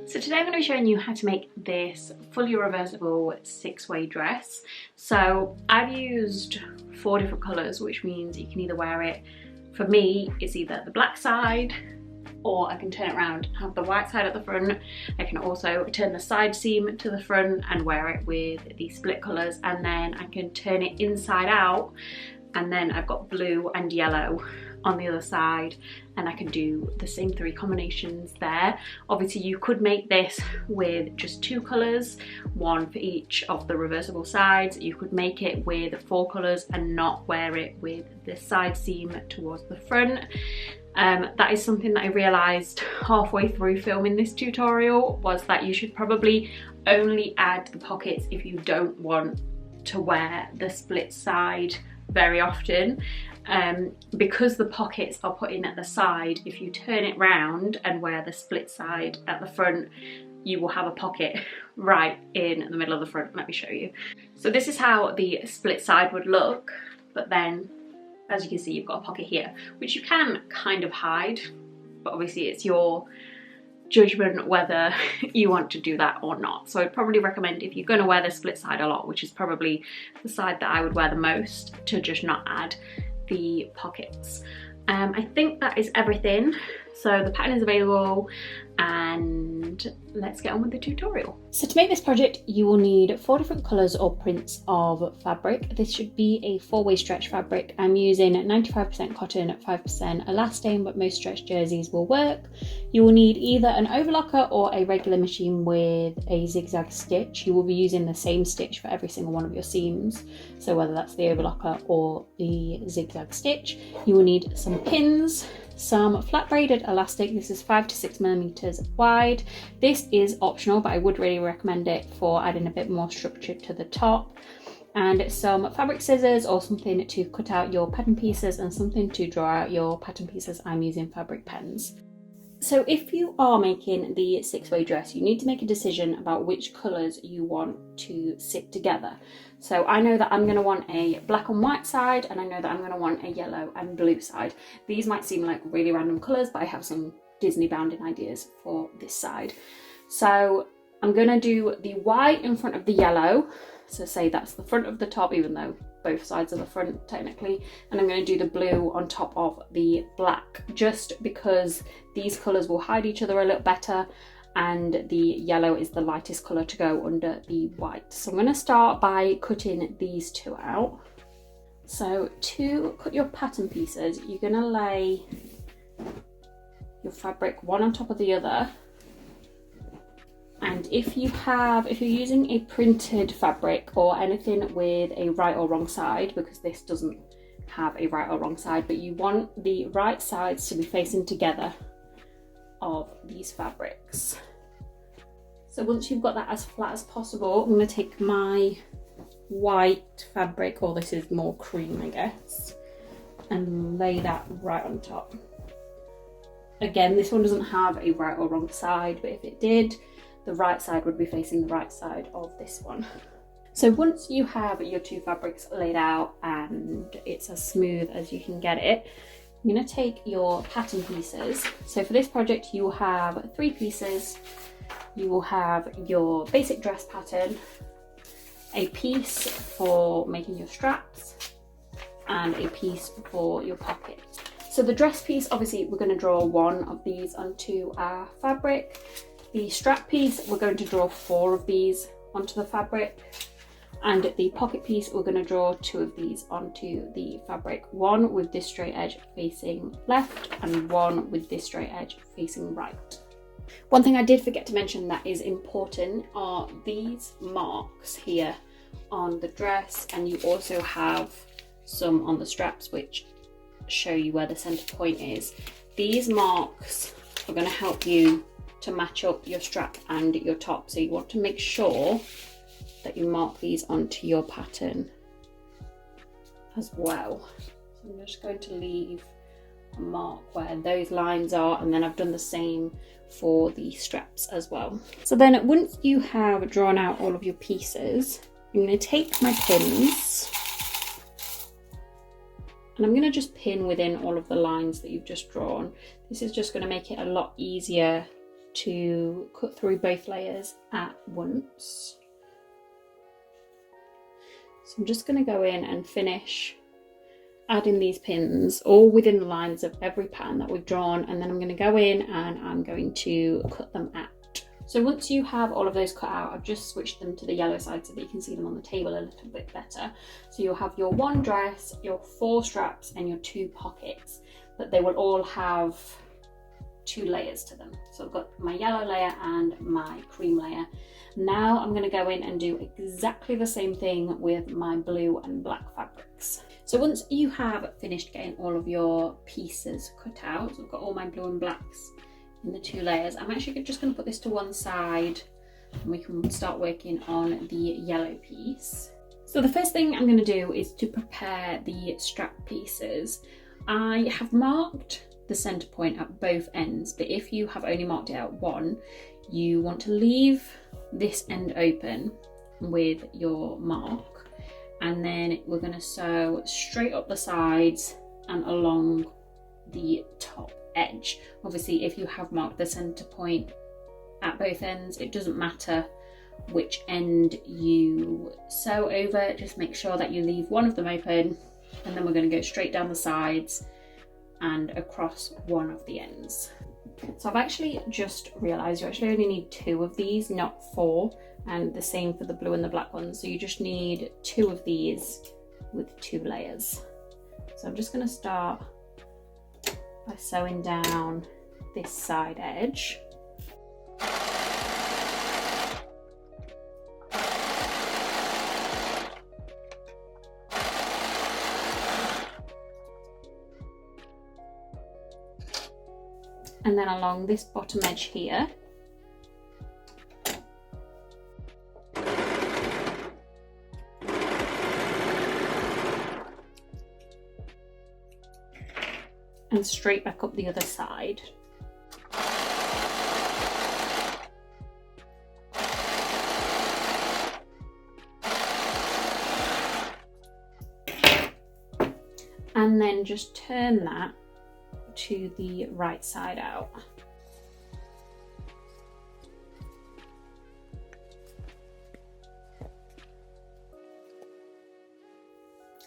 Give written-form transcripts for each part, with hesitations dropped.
So today I'm going to be showing you how to make this fully reversible 6-way dress. So I've used 4 different colours, which means you can either wear it, for me it's either the black side, or I can turn it around and have the white side at the front. I can also turn the side seam to the front and wear it with the split colours, and then I can turn it inside out, and then I've got blue and yellow on the other side, and I can do the same 3 combinations there. Obviously you could make this with just 2 colours, 1 for each of the reversible sides. You could make it with 4 colours and not wear it with the side seam towards the front. That is something that I realised halfway through filming this tutorial, was that you should probably only add the pockets if you don't want to wear the split side very often. Because the pockets are put in at the side, if you turn it round and wear the split side at the front, you will have a pocket right in the middle of the front. Let me show you. So this is how the split side would look, but then as you can see you've got a pocket here, which you can kind of hide, but obviously it's your judgment whether you want to do that or not. So I'd probably recommend, if you're going to wear the split side a lot, which is probably the side that I would wear the most, to just not add the pockets. I think that is everything. So the pattern is available, and let's get on with the tutorial. So to make this project you will need 4 different colours or prints of fabric. This should be a 4-way stretch fabric. I'm using 95% cotton, 5% elastane, but most stretch jerseys will work. You will need either an overlocker or a regular machine with a zigzag stitch. You will be using the same stitch for every single one of your seams, so whether that's the overlocker or the zigzag stitch. You will need some pins, some flat braided elastic. This is 5 to 6 millimeters wide. This is optional, but I would really recommend it for adding a bit more structure to the top. And some fabric scissors or something to cut out your pattern pieces, and something to draw out your pattern pieces. I'm using fabric pens. So if you are making the 6-way dress, you need to make a decision about which colours you want to sit together. So I know that I'm going to want a black and white side, and I know that I'm going to want a yellow and blue side. These might seem like really random colours, but I have some Disney bounding ideas for this side. So I'm going to do the white in front of the yellow. So say that's the front of the top, even though both sides are the front technically, and I'm going to do the blue on top of the black, just because these colours will hide each other a little better, and the yellow is the lightest colour to go under the white. So I'm going to start by cutting these 2 out. So to cut your pattern pieces, you're going to lay your fabric one on top of the other. And if you're using a printed fabric or anything with a right or wrong side, because this doesn't have a right or wrong side, but you want the right sides to be facing together of these fabrics. So once you've got that as flat as possible, I'm going to take my white fabric, or this is more cream I guess, and lay that right on top. Again, this one doesn't have a right or wrong side, but if it did, the right side would be facing the right side of this one. So once you have your 2 fabrics laid out and it's as smooth as you can get it, I'm going to take your pattern pieces. So for this project you will have 3 pieces. You will have your basic dress pattern, a piece for making your straps, and a piece for your pockets. So the dress piece, obviously we're going to draw 1 of these onto our fabric. The strap piece, we're going to draw 4 of these onto the fabric, and the pocket piece, we're going to draw 2 of these onto the fabric, 1 with this straight edge facing left and 1 with this straight edge facing right. One thing I did forget to mention that is important are these marks here on the dress, and you also have some on the straps which show you where the center point is. These marks are going to help you to match up your strap and your top, so you want to make sure that you mark these onto your pattern as well. So I'm just going to leave a mark where those lines are, and then I've done the same for the straps as well. So then once you have drawn out all of your pieces, I'm going to take my pins and I'm going to just pin within all of the lines that you've just drawn. This is just going to make it a lot easier to cut through both layers at once. So I'm just going to go in and finish adding these pins all within the lines of every pattern that we've drawn, and then I'm going to go in and I'm going to cut them out. So once you have all of those cut out, I've just switched them to the yellow side so that you can see them on the table a little bit better. So you'll have your one dress, your 4 straps and your 2 pockets, but they will all have 2 layers to them. So I've got my yellow layer and my cream layer. Now I'm going to go in and do exactly the same thing with my blue and black fabrics. So once you have finished getting all of your pieces cut out, so I've got all my blue and blacks in the 2 layers, I'm actually just going to put this to one side and we can start working on the yellow piece. So the first thing I'm going to do is to prepare the strap pieces. I have marked the center point at both ends, but if you have only marked it at one, you want to leave this end open with your mark, and then we're going to sew straight up the sides and along the top edge. Obviously, if you have marked the center point at both ends, it doesn't matter which end you sew over, just make sure that you leave one of them open, and then we're going to go straight down the sides and across one of the ends. So I've actually just realised you actually only need 2 of these, not 4, and the same for the blue and the black ones. So you just need 2 of these with 2 layers. So I'm just going to start by sewing down this side edge. And then along this bottom edge here. And straight back up the other side. And then just turn that to the right side out.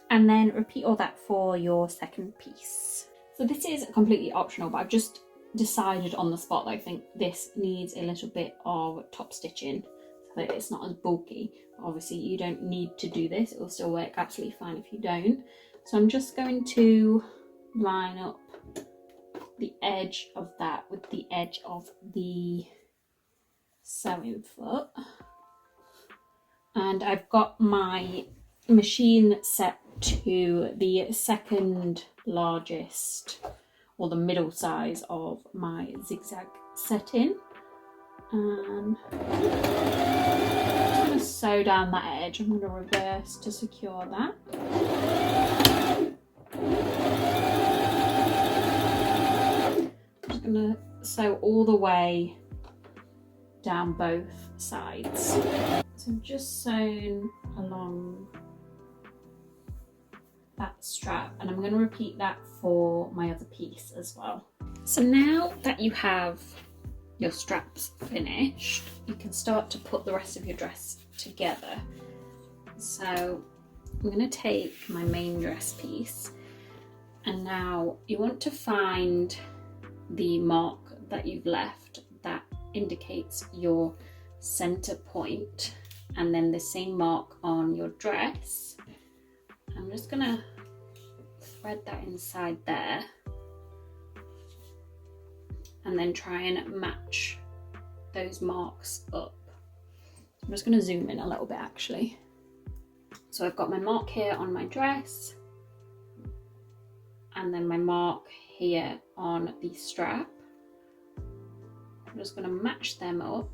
And then repeat all that for your second piece. So this is completely optional, but I've just decided on the spot that I think this needs a little bit of top stitching so that it's not as bulky. Obviously you don't need to do this, it will still work absolutely fine if you don't. So I'm just going to line up the edge of that with the edge of the sewing foot, and I've got my machine set to the second largest or the middle size of my zigzag setting, and I'm just going to sew down that edge. I'm going to reverse to secure that. Going to sew all the way down both sides. So I've just sewn along that strap, and I'm going to repeat that for my other piece as well. So now that you have your straps finished, you can start to put the rest of your dress together. So I'm going to take my main dress piece, and now you want to find the mark that you've left that indicates your center point, and then the same mark on your dress. I'm just gonna thread that inside there and then try and match those marks up. I'm just gonna zoom in a little bit actually. So I've got my mark here on my dress, and then my mark here on the strap. I'm just going to match them up.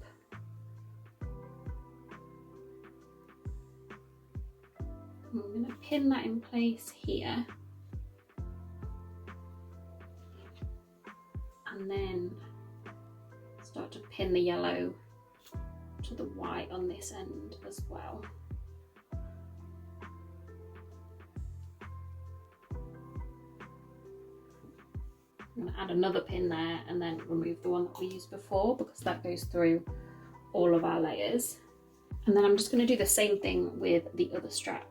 I'm going to pin that in place here, and then start to pin the yellow to the white on this end as well. I'm going to add another pin there and then remove the one that we used before, because that goes through all of our layers. And then I'm just going to do the same thing with the other strap.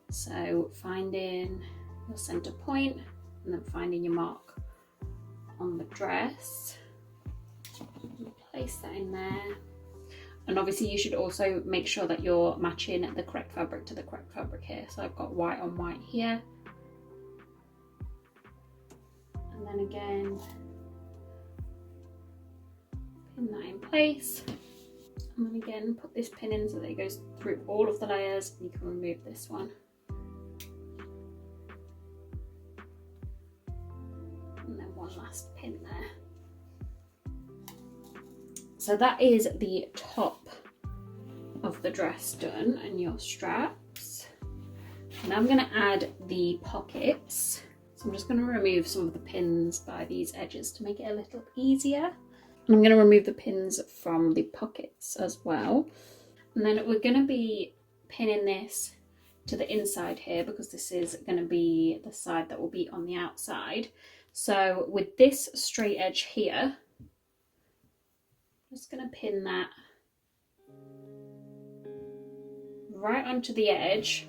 So finding your center point and then finding your mark on the dress. Place that in there. And obviously you should also make sure that you're matching the correct fabric to the correct fabric here. So I've got white on white here. And then again, pin that in place. And then again, put this pin in so that it goes through all of the layers. You can remove this one. And then one last pin there. So that is the top of the dress done and your straps. Now I'm going to add the pockets. So I'm just going to remove some of the pins by these edges to make it a little easier. And I'm going to remove the pins from the pockets as well. And then we're going to be pinning this to the inside here, because this is going to be the side that will be on the outside. So with this straight edge here, I'm just going to pin that right onto the edge,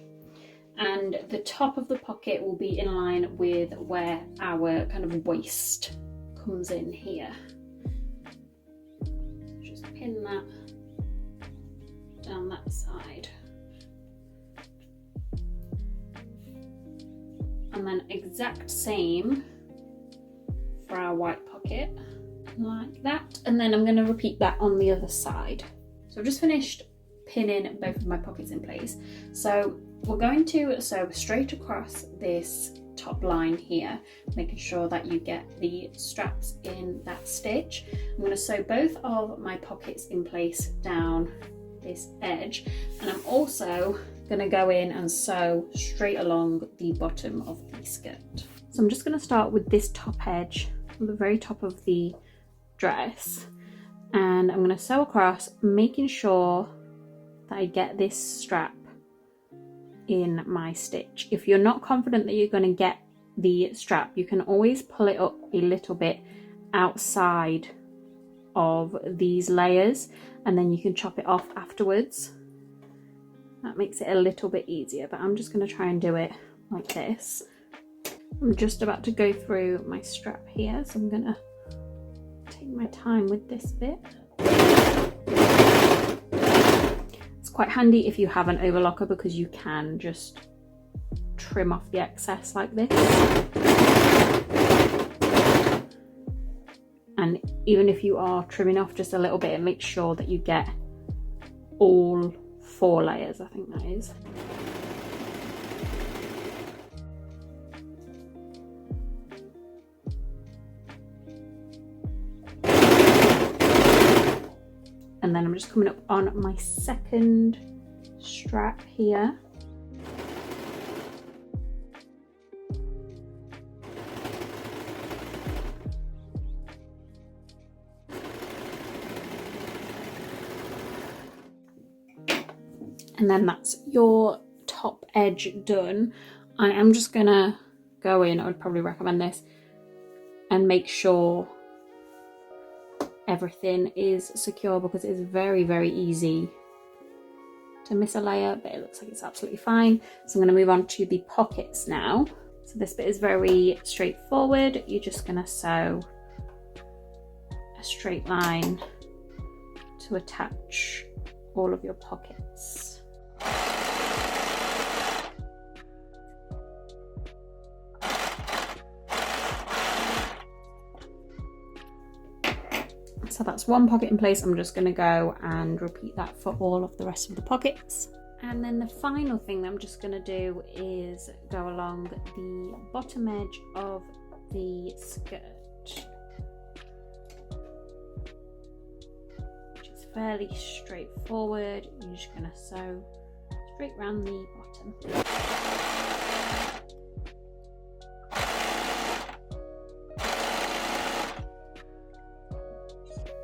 and the top of the pocket will be in line with where our kind of waist comes in here. Just pin that down that side. And then exact same for our white pocket, like that. And then I'm going to repeat that on the other side. So I've just finished pinning both of my pockets in place. So we're going to sew straight across this top line here, making sure that you get the straps in that stitch. I'm going to sew both of my pockets in place down this edge, and I'm also going to go in and sew straight along the bottom of the skirt. So I'm just going to start with this top edge on the very top of the dress, and I'm going to sew across, making sure that I get this strap in my stitch. If you're not confident that you're going to get the strap, you can always pull it up a little bit outside of these layers, and then you can chop it off afterwards. That makes it a little bit easier, but I'm just going to try and do it like this. I'm just about to go through my strap here, so I'm going to take my time with this bit. It's quite handy if you have an overlocker, because you can just trim off the excess like this. And even if you are trimming off just a little bit, make sure that you get all 4 layers, I think that is. And then I'm just coming up on my second strap here. And then that's your top edge done. I am just gonna go in, I would probably recommend this, and make sure everything is secure, because it's very, very easy to miss a layer, but it looks like it's absolutely fine. So I'm going to move on to the pockets now. So this bit is very straightforward. You're just going to sew a straight line to attach all of your pockets. So that's one pocket in place. I'm just going to go and repeat that for all of the rest of the pockets. And then the final thing that I'm just going to do is go along the bottom edge of the skirt, which is fairly straightforward. You're just going to sew straight around the bottom.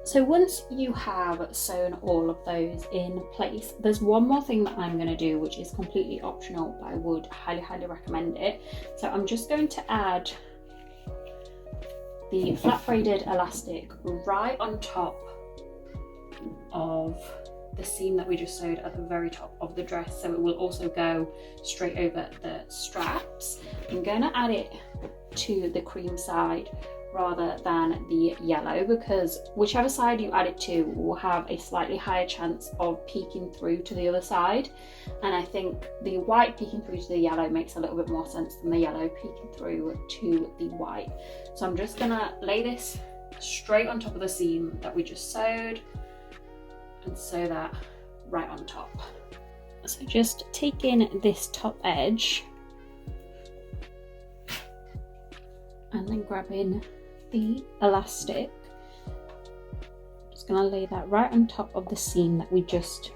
So once you have sewn all of those in place, there's one more thing that I'm going to do, which is completely optional, but I would highly, highly recommend it. So I'm just going to add the flat braided elastic right on top of the seam that we just sewed at the very top of the dress, so it will also go straight over the straps. I'm going to add it to the cream side rather than the yellow, because whichever side you add it to will have a slightly higher chance of peeking through to the other side, and I think the white peeking through to the yellow makes a little bit more sense than the yellow peeking through to the white. So I'm just gonna lay this straight on top of the seam that we just sewed and sew that right on top. So just taking this top edge and then grabbing the elastic, just going to lay that right on top of the seam that we just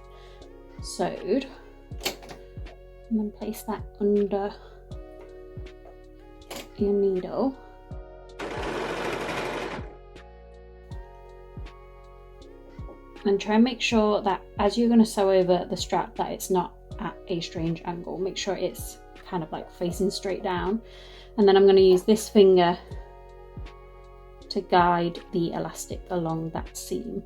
sewed, and then place that under your needle. And try and make sure that as you're going to sew over the strap that it's not at a strange angle. Make sure it's kind of like facing straight down. And then I'm going to use this finger to guide the elastic along that seam.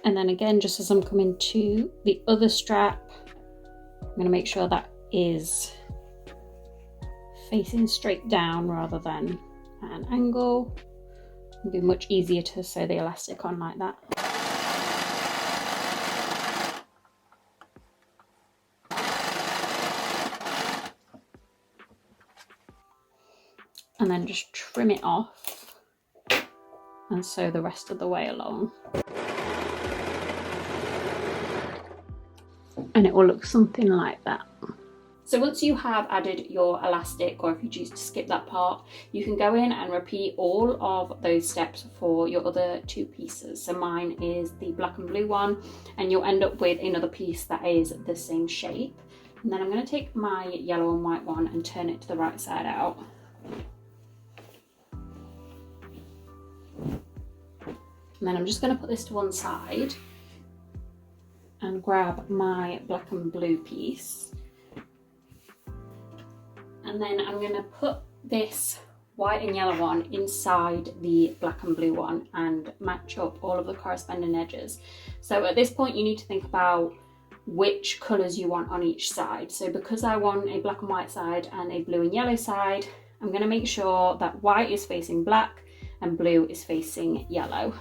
And then again, just as I'm coming to the other strap, I'm going to make sure that is facing straight down rather than at an angle. It'll be much easier to sew the elastic on like that. And then just trim it off and sew the rest of the way along. And it will look something like that. So once you have added your elastic, or if you choose to skip that part, you can go in and repeat all of those steps for your other two pieces. So mine is the black and blue one, and you'll end up with another piece that is the same shape. And then I'm going to take my yellow and white one and turn it to the right side out. And then I'm just going to put this to one side and grab my black and blue piece. And then I'm going to put this white and yellow one inside the black and blue one and match up all of the corresponding edges. So at this point you need to think about which colours you want on each side. So because I want a black and white side and a blue and yellow side, I'm going to make sure that white is facing black and blue is facing yellow.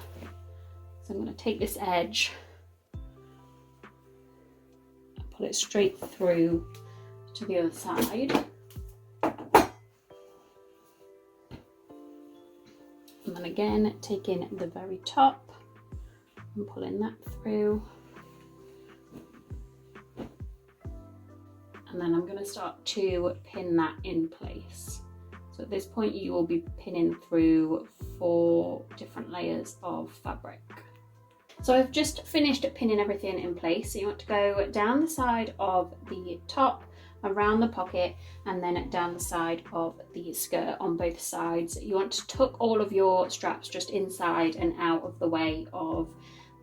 So I'm going to take this edge and pull it straight through to the other side. And then again, taking the very top and pulling that through. And then I'm going to start to pin that in place. So at this point you will be pinning through 4 different layers of fabric. So I've just finished pinning everything in place. So you want to go down the side of the top, around the pocket, and then down the side of the skirt on both sides. You want to tuck all of your straps just inside and out of the way of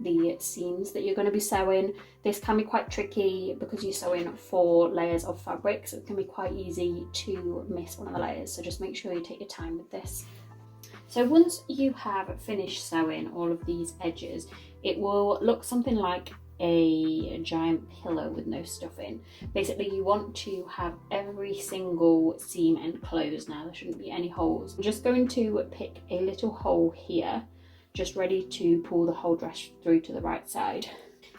the seams that you're going to be sewing. This can be quite tricky because you're sewing 4 layers of fabric, so it can be quite easy to miss one of the layers, so just make sure you take your time with this. So once you have finished sewing all of these edges, it will look something like a giant pillow with no stuff in. Basically you want to have every single seam end closed now. There shouldn't be any holes. I'm just going to pick a little hole here, just ready to pull the whole dress through to the right side.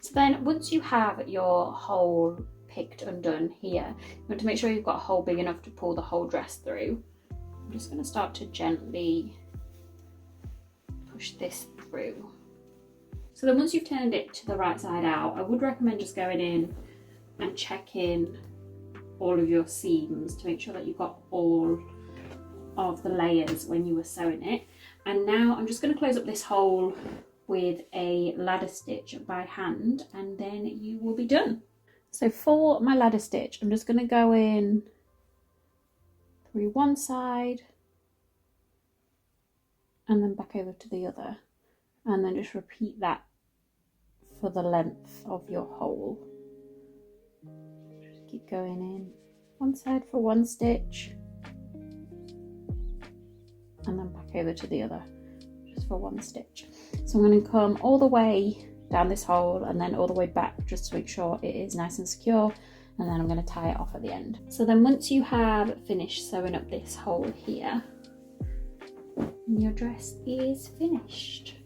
So then once you have your hole picked and done here, you want to make sure you've got a hole big enough to pull the whole dress through. I'm just going to start to gently push this through. So then once you've turned it to the right side out, I would recommend just going in and checking all of your seams to make sure that you've got all of the layers when you were sewing it. And now I'm just going to close up this hole with a ladder stitch by hand, and then you will be done. So for my ladder stitch, I'm just going to go in through one side and then back over to the other, and then just repeat that for the length of your hole. Just keep going in one side for one stitch and then back over to the other just for one stitch. So I'm going to come all the way down this hole and then all the way back just to make sure it is nice and secure, and then I'm going to tie it off at the end. So then once you have finished sewing up this hole here, your dress is finished.